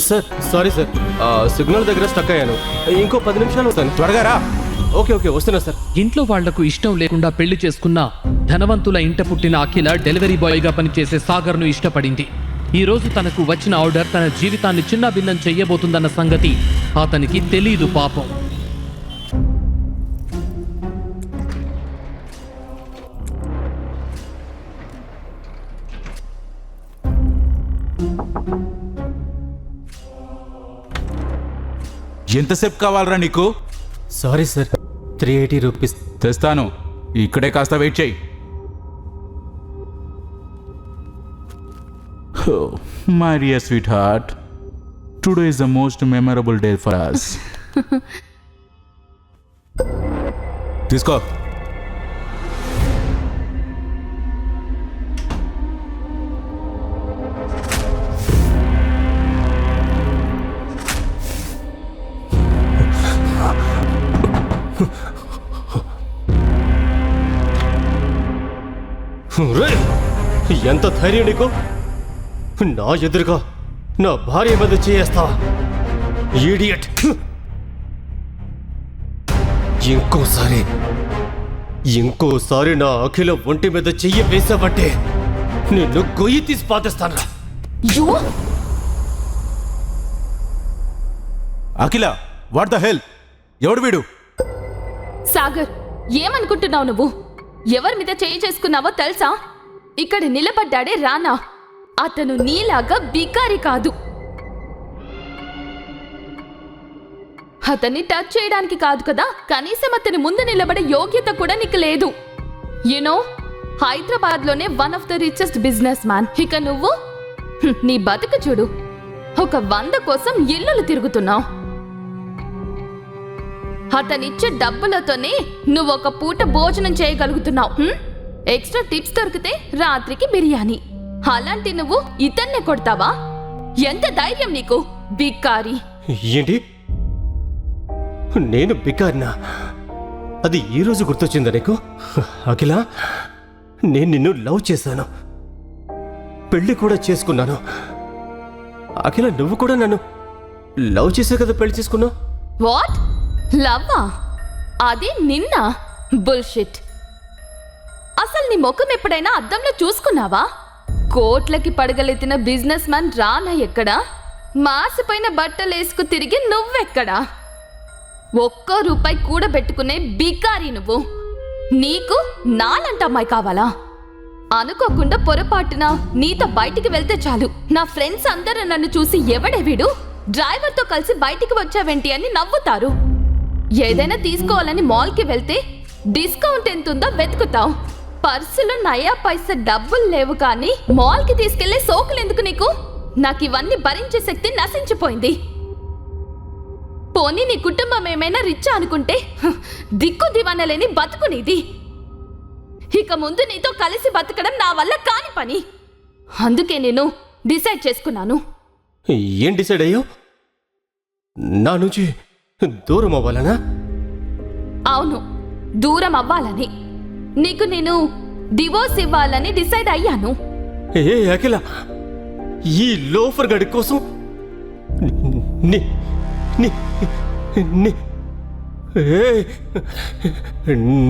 Sir sorry sir, signal దగ్గర stuck అయ్యాను. ఇంకో 10 నిమిషాలు వస్తాను. త్వరగా రా. ఓకే వస్తున్నా సార్. ఇంట్లో వాళ్లకు ఇష్టం లేకుండా పెళ్లి చేసుకున్న ధనవంతుల ఇంట పుట్టిన అఖిల డెలివరీ బాయ్గా పనిచేసే సాగర్ను ఇష్టపడింది. ఈ రోజు తనకు వచ్చిన ఆర్డర్ తన జీవితాన్ని చిన్నాభిన్నం చెయ్యబోతుందన్న సంగతి అతనికి తెలీదు పాపం. ఎంతసేపు కావాలరా నీకు? Sorry sir, 380 rupees. తెస్తాను, ఇక్కడే కాస్త వెయిట్ చేయి. My dear sweetheart, today is the most memorable day for us. తీసుకో. ఎంత ధైర్యం నీకు? నా ఎదురుగా నా భార్య మీద చేయేస్తావా? ఈడియట్! ఇంకోసారి నా అఖిల ఒంటి మీద చెయ్యి వేసావంటే నిన్ను గొయ్యి తీసి పాతిస్తాను. అఖిల, వాట్ ద హెల్? ఎవడు వీడు? సాగర్, ఏమనుకుంటున్నావు నువ్వు? ఎవరి మీద చేయి చేసుకున్నావో తెలుసా? ఇక్కడ నిలబడ్డాడే రానా, అతను నీలాగా బికారి కాదు. అతన్ని టచ్ చేయడానికి కాదు కదా, కనీసం అతని ముందు నిలబడే యోగ్యత కూడా నీకు లేదు. యూనో, హైదరాబాద్ లోనే one of the richest business man. ఇక నువ్వు నీ బతుకు చూడు, ఒక 100 కోసం ఇల్లులు తిరుగుతున్నావు. అతనిచ్చే డబ్బులతోనే నువ్వు ఒక పూట భోజనం చేయగలుగుతున్నావు. ఎక్స్ట్రా టిప్స్ దొరికితే రాత్రికి బిర్యానీ. అలాంటి నువ్వు ఇతన్నే కొడతావా? ఎంత ధైర్యం నీకు, బిక్కారి! ఏంటి? నేను బికారినా? అది ఈరోజు గుర్తొచ్చిందా నీకు? అఖిల, నేను నిన్ను లవ్ చేశాను, పెళ్లి కూడా చేసుకున్నాను. అఖిల, నువ్వు కూడా నన్ను లవ్ చేసే కదా పెళ్లి చేసుకున్నావు? వాట్? లవ్వా? అది నిన్న? బుల్షిట్! అసలు నీ ముఖం ఎప్పుడైనా అద్దంలో చూసుకున్నావా? కోట్లకి పడగలెత్తిన బిజినెస్ మ్యాన్ రానా ఎక్కడా? మాసిపోయిన బట్టలేసుకు తిరిగి నువ్వెక్కడా? ₹1 కూడబెట్టుకునే బికారి నువ్వు. నీకు నాలంట అమ్మాయి కావాలా? అనుకోకుండా పొరపాటున నీతో బయటికి వెళ్తే చాలు, నా ఫ్రెండ్స్ అందరూ నన్ను చూసి ఎవడే వీడు, డ్రైవర్తో కలిసి బయటికి వచ్చావేంటి అని నవ్వుతారు. ఏదైనా తీసుకోవాలని మాల్కి వెళ్తే డిస్కౌంట్ ఎంతుందో వెతుకుతావు. పర్సులో నయా పైసా డబ్బులు లేవు కానీ మాల్కి తీసుకెళ్లే సోకులు ఎందుకు నీకు? నాకు ఇవన్నీ భరించే శక్తి నశించిపోయింది. పోనీ నీ కుటుంబం ఏమైనా రిచ్ అనుకుంటే దిక్కు దివానలేని బతుకు నీది. ఇక ముందు నీతో కలిసి బతకడం నా వల్ల కాని పని. అందుకే నేను డిసైడ్ చేసుకున్నాను. ఏం డిసైడ్ అయ్యో? నా నుంచి దూరం అవ్వాలనా? అవును, దూరం అవ్వాలని. నీకు నేను డివోర్స్ ఇవ్వాలని డిసైడ్ అయ్యాను. ఏ అఖిల, ఈ లోఫర్ గడి కోసం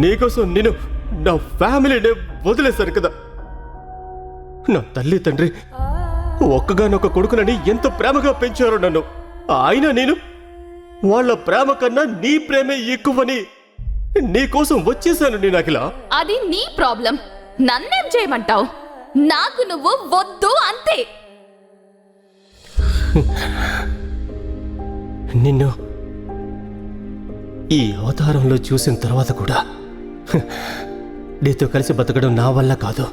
నీకోసం నేను నా ఫ్యామిలీనే వదిలేశాను కదా. నా తల్లి తండ్రి ఒక్కగానొక్క కొడుకునని ఎంత ప్రేమగా పెంచారో నన్ను. అయినా నేను వాళ్ళ ప్రేమ కన్నా నీ ప్రేమే ఎక్కువని నీకోసం వచ్చేసాను నేను. అఖిల, అది నీ ప్రాబ్లం, నన్నేం చేయమంటావు? నాకు నువ్వు వద్దు అంతే. నిన్ను ఈ అవతారంలో చూసిన తర్వాత కూడా నీతో కలిసి బతకడం నా వల్ల కాదు.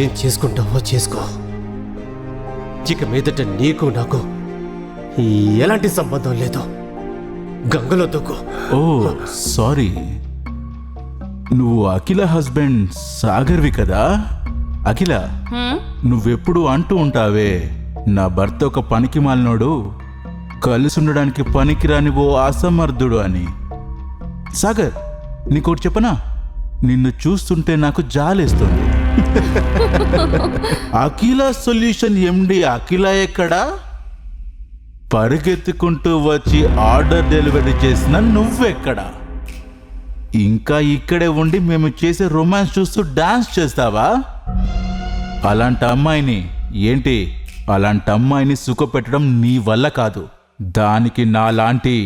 ఏం చేసుకుంటావో చేసుకో. ఇక మీదట నీకు నాకు ఎలాంటి సంబంధం లేదు. గంగలో దూకు. ఓ సారీ, నువ్వు అఖిల హస్బెండ్ సాగర్వి కదా? అఖిల, నువ్వెప్పుడు అంటూ ఉంటావే, నా భర్త ఒక పనికి మాలినోడు, కలిసి ఉండడానికి పనికిరాని ఓ అసమర్థుడు అని. సాగర్, నీకోటి చెప్పనా? నిన్ను చూస్తుంటే నాకు జాలేస్తుంది. అఖిల సొల్యూషన్ ఎండి అఖిల ఎక్కడా? పరిగెత్తుకుంటూ వచ్చి ఆర్డర్ డెలివరీ చేసిన నువ్వెక్కడా? ఇంకా ఇక్కడే ఉండి మేము చేసే రొమాన్స్ చూస్తూ డాన్స్ చేస్తావా? అలాంటి అమ్మాయిని సుఖపెట్టడం నీ వల్ల కాదు. దానికి నాలాంటి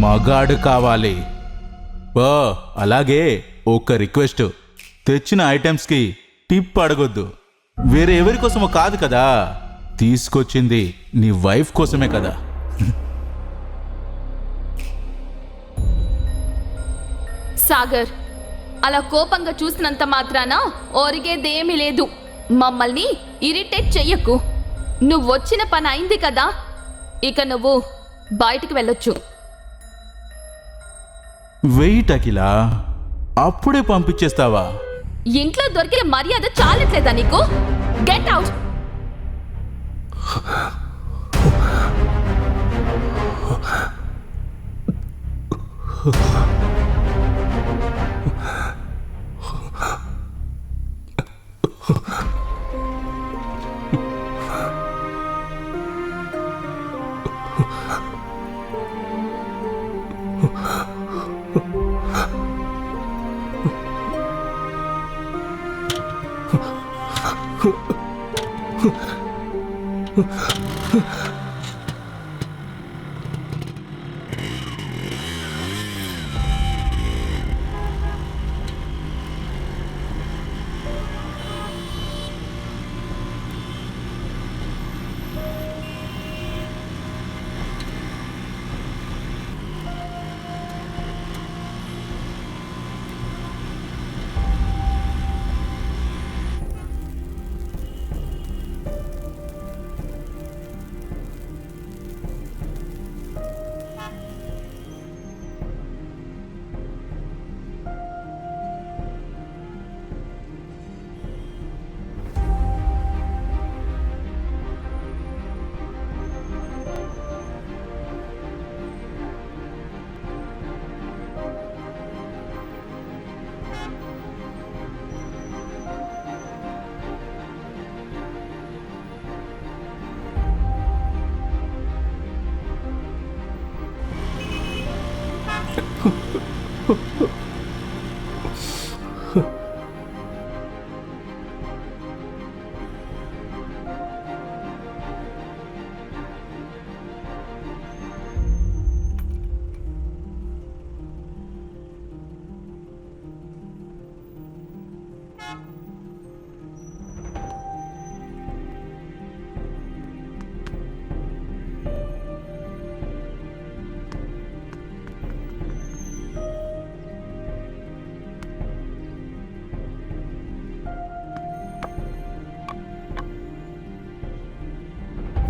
మగాడు కావాలి. ఓ అలాగే ఒక రిక్వెస్ట్, తెచ్చిన ఐటమ్స్కి టిప్ అడగొద్దు. వేరే ఎవరి కోసమో కాదు కదా, తీసుకొచ్చింది నీ వైఫ్ కోసమే కదా. సాగర్, అలా కోపంగా చూసినంత మాత్రాన ఒరిగేదేమీ లేదు. మమ్మల్ని ఇరిటేట్ చెయ్యకు. నువ్వు వచ్చిన పని అయింది కదా, ఇక నువ్వు బయటికి వెళ్ళొచ్చు. వెయిట్ అఖిల, అప్పుడే పంపించేస్తావా? ఇంట్లో దొరికిన మర్యాద చాలట్లేదా నీకు? Get out.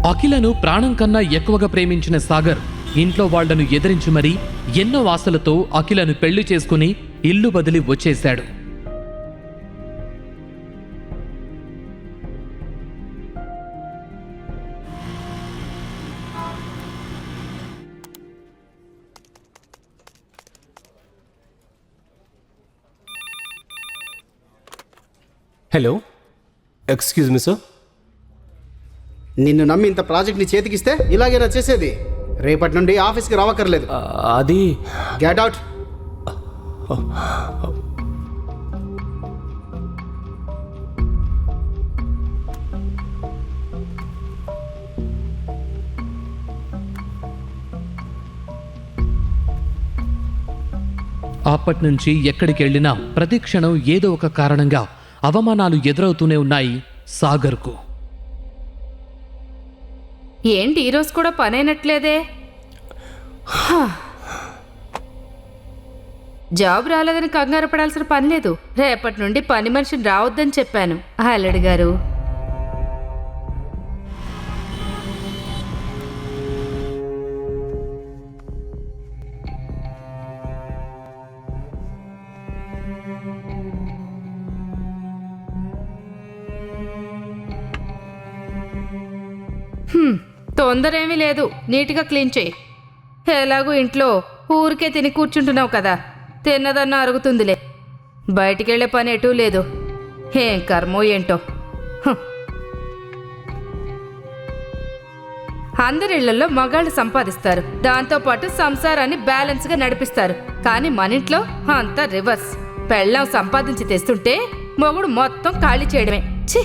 అఖిలను ప్రాణం కన్నా ఎక్కువగా ప్రేమించిన సాగర్ ఇంట్లో వాళ్లను ఎదిరించి మరీ ఎన్నో ఆశలతో అఖిలను పెళ్లి చేసుకుని ఇల్లు బదిలి వచ్చేశాడు. Hello, excuse me sir. నిన్ను నమ్మి ఇంత ప్రాజెక్ట్ని చేతికిస్తే ఇలాగేనా చేసేది? రేపటి నుండి ఆఫీస్కి రావక్కర్లేదు. అది గెట్ అవుట్. అప్పట్నుంచి ఎక్కడికి వెళ్ళినా ప్రతి క్షణం ఏదో ఒక కారణంగా అవమానాలు ఎదురవుతూనే ఉన్నాయి సాగర్కు. ఏంటి ఈరోజు కూడా పనైనట్లేదే? జాబ్ రాలేదని కంగారు పడాల్సిన పని లేదు. రేపటి నుండి పని మనిషిని రావద్దని చెప్పాను అల్లుడు గారు. తొందర ఏమీ లేదు, నీట్గా క్లీన్ చేయి. ఎలాగూ ఇంట్లో ఊరికే తిని కూర్చుంటున్నావు కదా, తిన్నదన్నా అరుగుతుందిలే. బయటికెళ్లే పని ఎటూ లేదు. ఏం కర్మో ఏంటో. హ్. అందరిళ్లలో మగాళ్ళు సంపాదిస్తారు, దాంతోపాటు సంసారాన్ని బ్యాలెన్స్గా నడిపిస్తారు. కానీ మన ఇంట్లో అంతా రివర్స్. పెళ్ళాం సంపాదించి తెస్తుంటే మొగుడు మొత్తం ఖాళీ చేయడమే. ఛీ!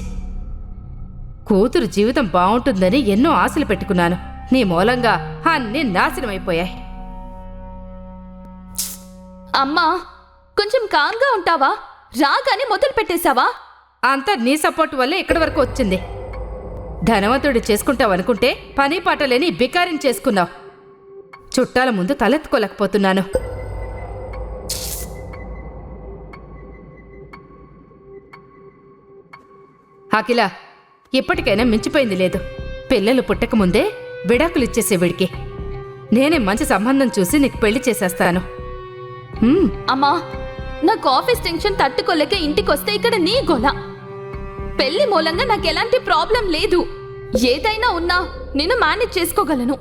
కూతురు జీవితం బాగుంటుందని ఎన్నో ఆశలు పెట్టుకున్నాను. నీ మూలంగా అన్నీ నాశనమైపోయాయి. అమ్మా, కొంచెం కామ్గా ఉంటావా? రాగానే మొదలు పెట్టేశావా? అంతా నీ సపోర్ట్ వల్లే ఇక్కడి వరకు వచ్చింది. ధనవంతుడు చేసుకుంటావనుకుంటే పని పాట లేని బికారిని చేసుకున్నావు. చుట్టాల ముందు తలెత్తుకోలేకపోతున్నాను. అఖిల, ఇప్పటికైనా మించిపోయింది లేదు. పిల్లలు పుట్టకముందే విడాకులు ఇచ్చేసే వీడికి నేనే మంచి సంబంధం చూసి నీకు పెళ్లి చేసేస్తాను. అమ్మా, నాకు ఆఫీస్ టెన్షన్ తట్టుకోలేక ఇంటికొస్తే ఇక్కడ నీ గోల. పెళ్లి మూలంగా నాకు ఎలాంటి ప్రాబ్లం లేదు. ఏదైనా ఉన్నా నేను మేనేజ్ చేసుకోగలను.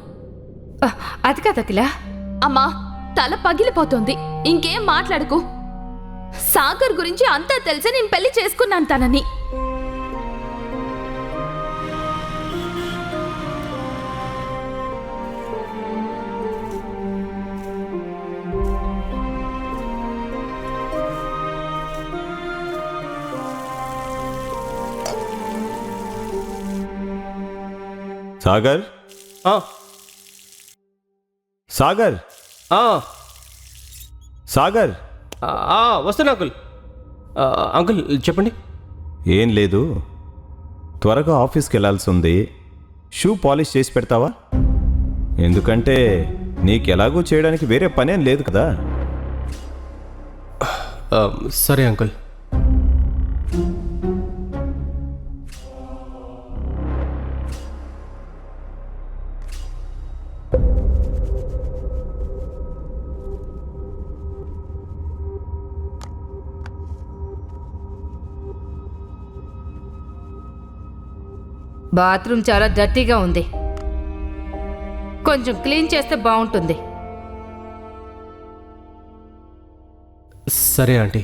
అది కాదు అఖిల. అమ్మా, తల పగిలిపోతుంది. ఇంకేం మాట్లాడుకు. సాగర్ గురించి అంతా తెలిసి నేను పెళ్లి చేసుకున్నాను తనని. సాగర్, ఆ, సాగర్, ఆ, సాగర్. వస్తున్నా అంకుల్. అంకుల్ చెప్పండి. ఏం లేదు, త్వరగా ఆఫీస్కి వెళ్ళాల్సి ఉంది. షూ పాలిష్ చేసి పెడతావా? ఎందుకంటే నీకెలాగూ చేయడానికి వేరే పనేం లేదు కదా. సరే అంకుల్. బాత్రూమ్ చాలా డర్టీగా ఉంది. కొంచెం క్లీన్ చేస్తే బాగుంటుంది. సరే ఆంటీ.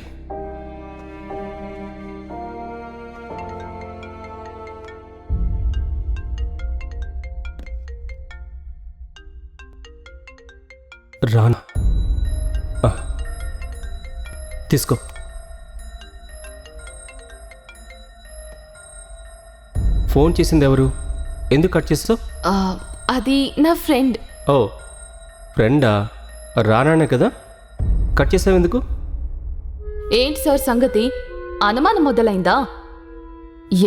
రానా, తీసుకో. ఫోన్ చేసింది ఎవరు? ఎందుకు కట్ చేస్తావు? అది నా ఫ్రెండ్. ఓ, ఫ్రెండా? రానానే కదా, కట్ చేసావు ఎందుకు? ఏంటి సార్ సంగతి? అనుమానం మొదలైందా?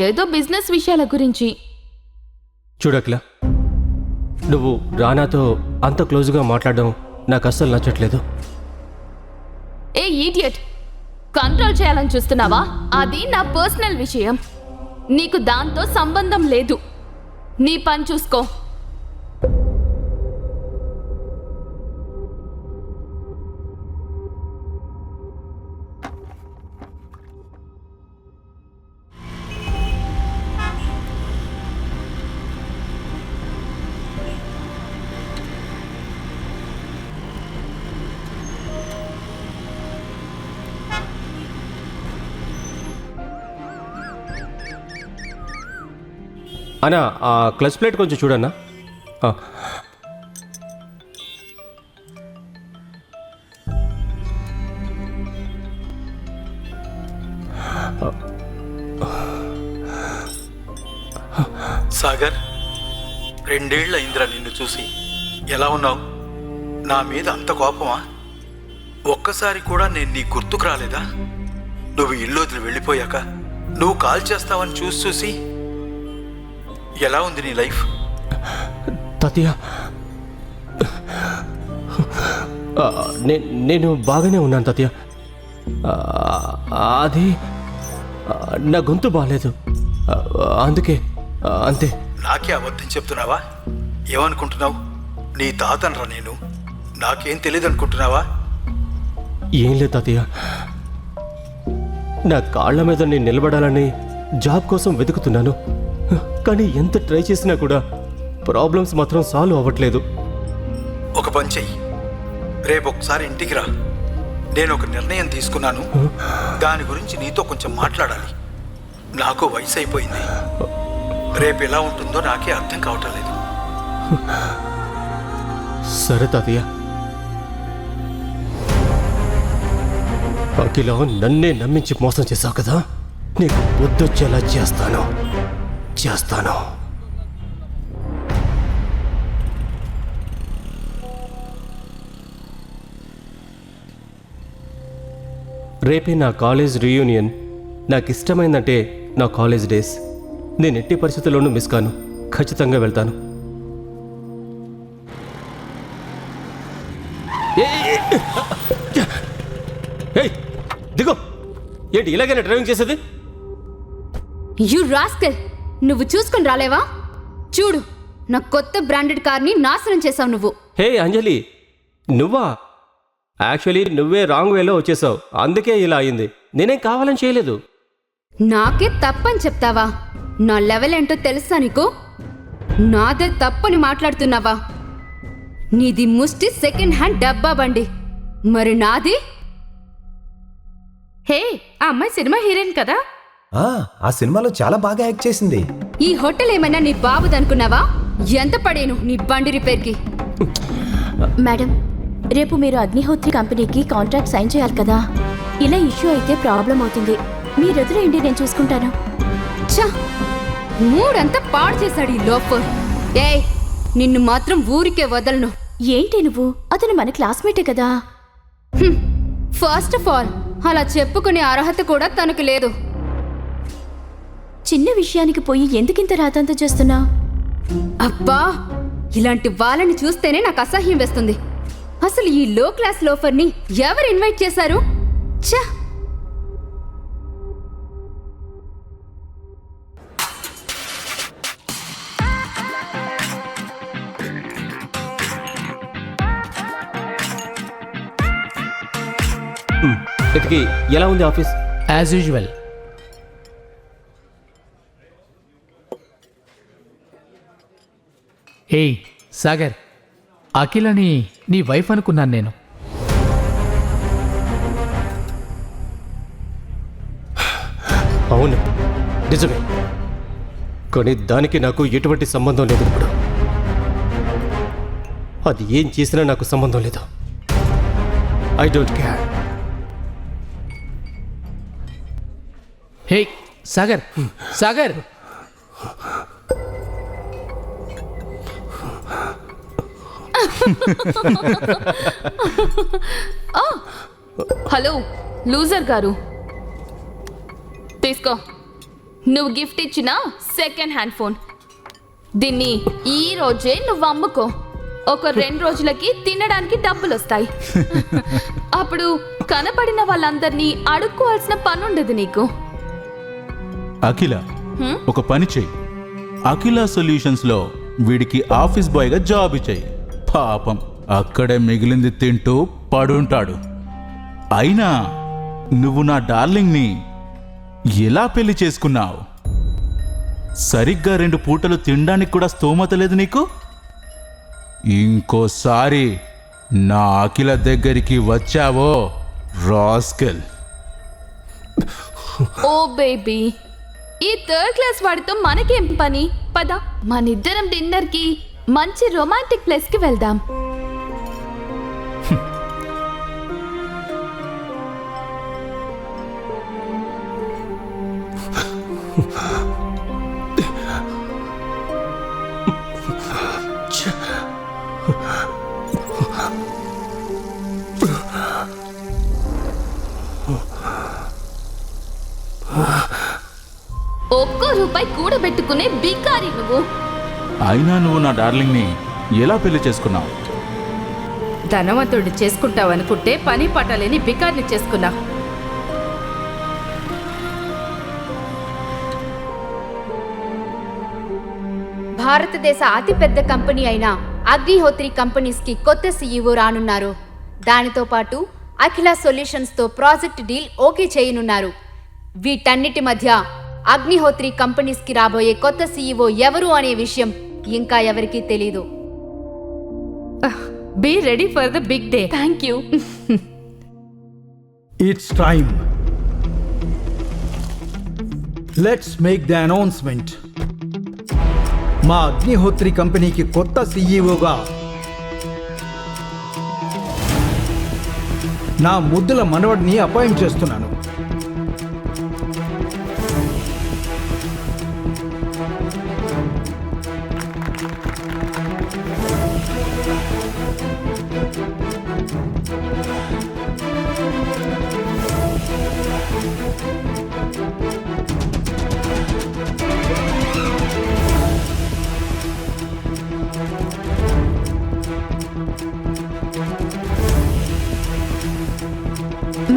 ఏదో బిజినెస్ విషయాల గురించి. చూడక్లా, నువ్వు రానాతో అంత క్లోజ్గా మాట్లాడడం నాకు అస్సలు నచ్చట్లేదు. ఏ ఈడియట్, కంట్రోల్ చేయాలని చూస్తున్నావా? అది నా పర్సనల్ విషయం. నీకు దాంతో సంబంధం లేదు. నీ పని చూసుకో. అన్నా, ఆ క్లచ్ ప్లేట్ కొంచెం చూడన్నా. సాగర్, 2 ఏళ్ళ ఇంద్ర నిన్ను చూసి. ఎలా ఉన్నావు? నా మీద అంత కోపమా? ఒక్కసారి కూడా నేను నీ గుర్తుకు రాలేదా? నువ్వు ఇల్లు వదిలి వెళ్ళిపోయాక నువ్వు కాల్ చేస్తావని చూసి ఎలా ఉంది నీ లైఫ్? తాతయ్య, నేను బాగానే ఉన్నాను తాతయ్య. అది నా గొంతు బాగాలేదు, అందుకే. అంతే. నాకే అబద్ధం చెప్తున్నావా? ఏమనుకుంటున్నావు? నీ తాతనరా నేను. నాకేం తెలియదు అనుకుంటున్నావా? ఏం లేదు తాతయ్య, నా కాళ్ళ మీద నేను నిలబడాలని జాబ్ కోసం వెతుకుతున్నాను. కానీ ఎంత ట్రై చేసినా కూడా ప్రాబ్లమ్స్ మాత్రం సాల్వ్ అవ్వట్లేదు. ఒక పని చెయ్యి, రేపు ఒకసారి ఇంటికి రా. నేను ఒక నిర్ణయం తీసుకున్నాను, దాని గురించి నీతో కొంచెం మాట్లాడాలి. నాకు వయసు అయిపోయింది. రేపు ఎలా ఉంటుందో నాకే అర్థం కావటం లేదు. సరే తాతయ్య. అఖిల నన్నే నమ్మించి మోసం చేశావు కదా, నీకు బుద్ధొచ్చేలా చేస్తాను. రేపే నా కాలేజ్ రీయూనియన్. నాకు ఇష్టమైందంటే నా కాలేజ్ డేస్. నేను ఎట్టి పరిస్థితుల్లోనూ మిస్ కాను. ఖచ్చితంగా వెళ్తాను. ఏయ్, దిగో. ఏంటి ఇలాగైనా డ్రైవింగ్ చేసేది? యు రాస్కల్, నువ్వు చూసుకొని రాలేవా? చూడు, నా కొత్త బ్రాండెడ్ కార్ని నాశనం చేసావు నువ్వు. హే అంజలి, నువ్వా? యాక్చువల్లీ నువ్వే రాంగ్ వేలో వచ్చేసావు, అందుకే ఇలా అయింది. నేనేం కావాలని చేయలేదు. నాకే తప్పని చెప్తావా? నా లెవెల్ ఏంటో తెలుసా నీకు? నాదే తప్పని మాట్లాడుతున్నావా? నీది ముష్టి సెకండ్ హ్యాండ్ డబ్బా బండి, మరి నాది? హే, ఆ అమ్మాయి సినిమా హీరోయిన్ కదా? ఆ సినిమాలో చాలా బాగా యాక్ట్ చేసింది. ఈ హోటల్ ఏమైనా నీ బాబుదనుకున్నావా? ఎంత పడేను నీ బండి రిపేర్కి? మేడం, రేపు మీరు అగ్నిహోత్రి కంపెనీకి కాంట్రాక్ట్ సైన్ చేయాలి కదా. ఇలా ఇష్యూ అయితే ప్రాబ్లం అవుతుంది. మీరు ఎదురేంటి, నేను చూసుకుంటాను. ఛా, మూడంతా పాడు చేశాడు ఈ లోఫర్. ఏయ్, నిన్ను మాత్రం ఊరికే వదలను. ఏంటి నువ్వు? అతను మన క్లాస్మేటే కదా. ఫస్ట్ ఆఫ్ ఆల్ అలా చెప్పుకునే అర్హత కూడా తనకు లేదు. చిన్న విషయానికి పోయి ఎందుకింత రాతంత చేస్తున్నావు? అబ్బా, ఇలాంటి వాళ్ళని చూస్తేనే నాకు అసహ్యం వేస్తుంది. అసలు ఈ లో క్లాస్ లోఫర్ని ఎవరు ఇన్వైట్ చేశారు? ఛా! ఇతకి ఎలా ఉంది ఆఫీస్? As usual. ఏయ్ సాగర్, అఖిలని నీ వైఫ్ అనుకున్నాను నేను. అవును, నిజమే. కానీ దానికి నాకు ఎటువంటి సంబంధం లేదు. ఇప్పుడు అది ఏం చేసినా నాకు సంబంధం లేదు. I don't care. Hey Sagar, Sagar. Hello loser గారు, తీసుకో. నువ్వు గిఫ్ట్ ఇచ్చిన సెకండ్ హ్యాండ్ ఫోన్. దీన్ని ఈ రోజే నువ్వు అమ్ముకో. ఒక 2 రోజులకి తినడానికి డబ్బులు వస్తాయి. అప్పుడు కనపడిన వాళ్ళందరినీ అడుక్కోవాల్సిన పని ఉండదు నీకు. అఖిల, ఒక పని చెయ్యి. అఖిల సొల్యూషన్స్ లో వీడికి ఆఫీస్ బాయ్ గా జాబ్ ఇచ్చాయి. పాపం అక్కడే మిగిలింది తింటూ పడుంటాడు. అయినా నువ్వు నా డార్లింగ్ ని ఎలా పెళ్లి చేసుకున్నావు? సరిగ్గా 2 పూటలు తినడానికి కూడా స్తోమత లేదు నీకు. ఇంకోసారి నా అఖిల దగ్గరికి వచ్చావో రాస్కెల్. ఓ బేబీ, ఈ 3rd క్లాస్ వాడితో మనకేం పని? పద, మనిద్దరం డిన్నర్ కి మంచి రొమాంటిక్ ప్లేస్ కి వెళ్దాం. ఒక్కో రూపాయి కూడబెట్టుకునే బికారి నువ్వు. అయినా నువ్వు నా డార్లింగ్ ని ఎలా పెళ్లి చేసుకున్నావు? ధనవంతుడిని చేసుకుంటావనుకుంటే పని పట్టలేని బికార్ని చేసుకున్నా. భారతదేశ అతిపెద్ద కంపెనీ అయిన అగ్నిహోత్రి కంపెనీస్కి కొత్త సీఈఓ రానున్నారు. దానితో పాటు అఖిల సొల్యూషన్స్తో ప్రాజెక్ట్ డీల్ ఓకే చేయనున్నారు. వీటన్నిటి మధ్య అగ్నిహోత్రి కంపెనీస్కి రాబోయే కొత్త సీఈఓ ఎవరు అనే విషయం ఇంకా ఎవరికీ తెలీదు. Be ready for the big day. Thank you. It's time. Let's make the announcement. మా అగ్నిహోత్రి కంపెనీకి కొత్త సీఈఓగా నా ముద్దుల మనవడిని అపాయింట్ చేస్తున్నాను.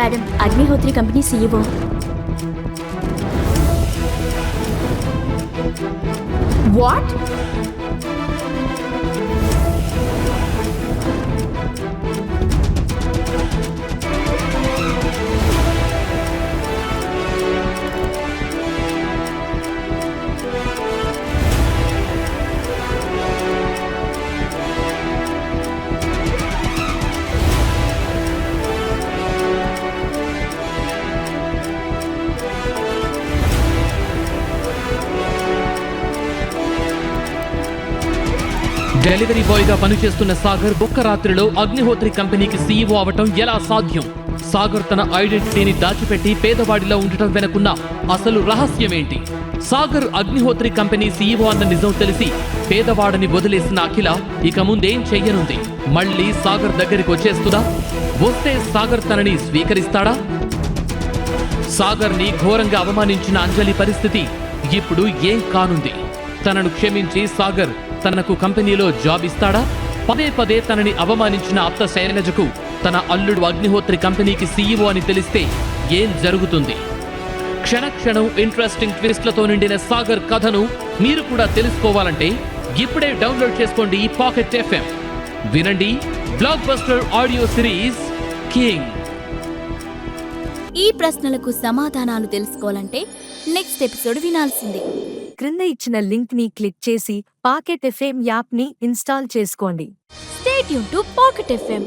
Madam, Agnihotri company CEO. What? Delivery boy గా పనిచేస్తున్న సాగర్ ఒక్క రాత్రిలో అగ్నిహోత్రి కంపెనీకి సీఈఓ అవటం ఎలా సాధ్యం? సాగర్ తన ఐడెంటిటీని దాచిపెట్టి పేదవాడిలో ఉండటం వెనుకున్న అసలు రహస్యమేంటి? సాగర్ అగ్నిహోత్రి కంపెనీ సీఈఓ అన్న నిజం తెలిసి పేదవాడిని వదిలేసిన అఖిల ఇక ముందేం చెయ్యనుంది? మళ్ళీ సాగర్ దగ్గరికి వచ్చేస్తుందా? వస్తే సాగర్ తనని స్వీకరిస్తాడా? సాగర్ ని ఘోరంగా అవమానించిన అంజలి పరిస్థితి ఇప్పుడు ఏం కానుంది? తనను క్షమించి సాగర్ తనకు కంపెనీలో జాబ్ ఇస్తాడా? పదే పదే తనని అవమానించిన అత్త శైలజకు తన అల్లుడు అగ్నిహోత్రి కంపెనీకి సీఈఓ అని తెలిస్తే ఏం జరుగుతుంది? క్షణక్షణం ఇంట్రెస్టింగ్ ట్విస్ట్లతో నిండిన సాగర్ కథను మీరు కూడా తెలుసుకోవాలంటే ఇప్పుడే డౌన్లోడ్ చేసుకోండి పాకెట్ ఎఫ్ఎం. వినండి block buster audio series king. ఈ ప్రశ్నలకు సమాధానాలు తెలుసుకోవాలంటే నెక్స్ట్ ఎపిసోడ్ వినాల్సిందే. క్రింద ఇచ్చిన లింక్ ని క్లిక్ చేసి పాకెట్ ఎఫ్ఎం యాప్ ని ఇన్స్టాల్ చేసుకోండి. Stay tuned to Pocket FM.